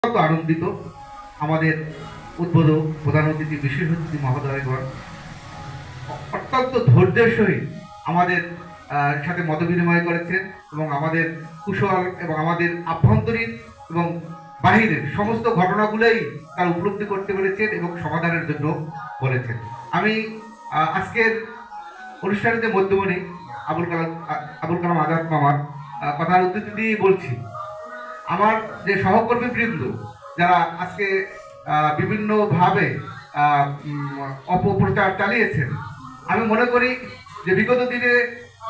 আনন্দিত আমাদের উদ্বোধক প্রধান অতিথি বিশেষ অতিথি মহোদয়গণ অত্যন্ত ধৈর্যের সহিত আমাদের সাথে মত বিনিময় করেছেন এবং আমাদের কুশল এবং আমাদের আভ্যন্তরীণ এবং বাহিরের সমস্ত ঘটনাগুলোই তারা উপলব্ধি করতে পেরেছেন এবং সমাধানের জন্য বলেছেন। আমি আজকের অনুষ্ঠানেতে মধ্যমণি আবুল কালাম আজাদ মামার কথার উদ্ধৃতি দিয়ে বলছি। আমার যে সহকর্মী বৃন্দ যারা আজকে বিভিন্নভাবে অপপ্রচার চালিয়েছেন, আমি মনে করি যে বিগত দিনে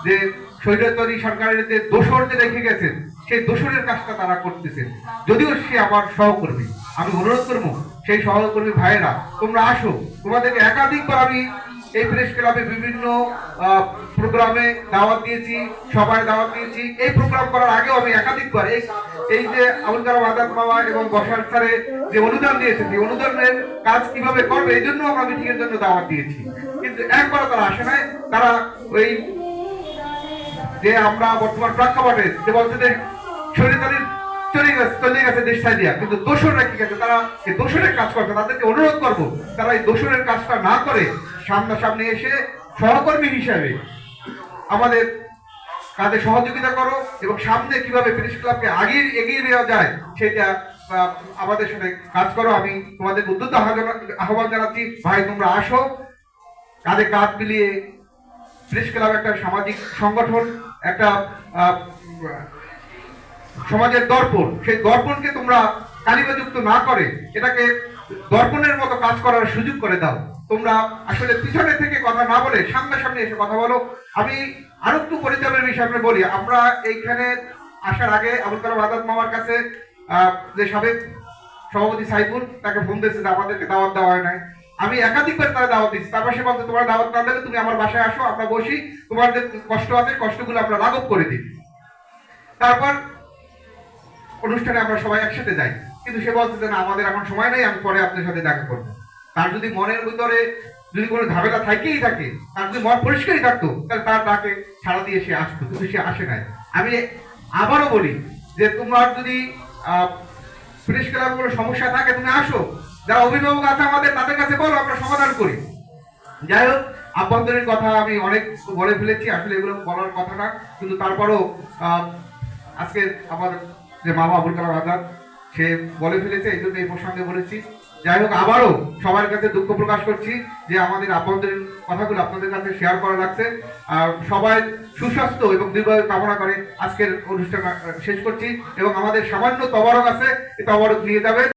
যে স্বৈরাচারী সরকারের যে দোসর যে রেখে গেছেন, সেই দোসরের কাজটা তারা করতেছেন। যদিও সে আমার সহকর্মী, আমি অনুরোধ করবো সেই সহকর্মী ভাইয়েরা তোমরা আসো, তোমাদেরকে একাধিকবার আমি এই প্রেস ক্লাবে বিভিন্ন প্রোগ্রামে দাওয়াত দিয়েছি, সবাই দাওয়াত দিয়েছি। এই প্রোগ্রাম করার আগেও আমি একাধিকবার এই যে আবুল কালাম আজাদ মামা এবং বসার স্যারে যে অনুদান দিয়েছে, এই অনুদানের কাজ কিভাবে করবে এই জন্য আমরা মিটিংয়ের জন্য দাওয়াত দিয়েছি, কিন্তু একবারও তারা আসে নাই। তারা ওই যে আমরা বর্তমান প্রেক্ষাপটে যে বলছে যে শরীরতালির চলে গেছে দেশ ছাড়িয়া, কিন্তু দোষর রেখে গেছে, তারা এই দোষরের কাজ করছে। তাদেরকে অনুরোধ করবো তারা এই দোষরের কাজটা না করে সামনাসামনি এসে সহকর্মী হিসাবে আমাদের কাজে সহযোগিতা করো এবং সামনে কিভাবে প্রেস ক্লাবকে এগিয়ে নেওয়া যায় সেটা আমাদের সাথে কাজ করো। আমি তোমাদের উদ্যত আহ্বান জানাচ্ছি, ভাই তোমরা আসো, কাঁধে কাঁধ মিলিয়ে প্রেস ক্লাব একটা সামাজিক সংগঠন, একটা সমাজের দর্পণ, সেই দর্পণকে তোমরা কালিমাযুক্ত না করে এটাকে দর্পণের মতো কাজ করার সুযোগ করে দাও। তোমরা আসলে পিছনে থেকে কথা না বলে সামনাসামনি এসে কথা বলো। আমি আরো একটু পরিচয়ের বিষয়ে বলি, আমরা এইখানে আসার আগে আবুল কালাম আজাদ মামার কাছে যে সাবেক সভাপতি সাইফুল তাকে ফোন দিয়েছে যে আমাদেরকে দাওয়াত দেওয়া হয় নাই। আমি একাধিকবার তারা দাওয়াত দিচ্ছি, তারপর সে বলছে তোমার দাওয়াত না দিলে তুমি আমার বাসায় আসো, আমরা বসি, তোমার যে কষ্ট আছে কষ্টগুলো আমরা লাঘব করে দিই, তারপর অনুষ্ঠানে আমরা সবাই একসাথে যাই। কিন্তু সে বলছে যে না, আমাদের এখন সময় নেই, আমি পরে আপনার সাথে দেখা করবো। তার যদি মনের ভিতরে যদি কোনো ঝামেলা থাকেই থাকে, তার যদি মন পরিষ্কারই থাকতো, তাহলে তার ডাকে ছাড়া দিয়ে সে আসতো, কিন্তু সে আসে নাই। আমি আবারও বলি যে তোমার যদি প্রেস ক্লাবে কোনো সমস্যা থাকে তুমি আসো, যারা অভিভাবক আছে আমাদের তাদের কাছে বলো, আমরা সমাধান করি। যাই হোক, আভ্যন্তরীণ কথা আমি অনেক বলে ফেলেছি, আসলে এগুলো বলার কথা না, কিন্তু তারপরও আজকে আমার যে মামা আবুল কালাম আজাদ সে বলে ফেলেছে, এই জন্য এই প্রসঙ্গে বলেছি। যাই হোক, আবারও সবার কাছে দুঃখ প্রকাশ করছি যে আমাদের আভ্যন্তরীণ কথাগুলো আপনাদের কাছে শেয়ার করা লাগছে। সবাই সুস্বাস্থ্য এবং দীর্ঘায়ু কামনা করে আজকের অনুষ্ঠান শেষ করছি এবং আমাদের সামান্য তবারক আছে, এই তবারক নিয়ে যাবেন।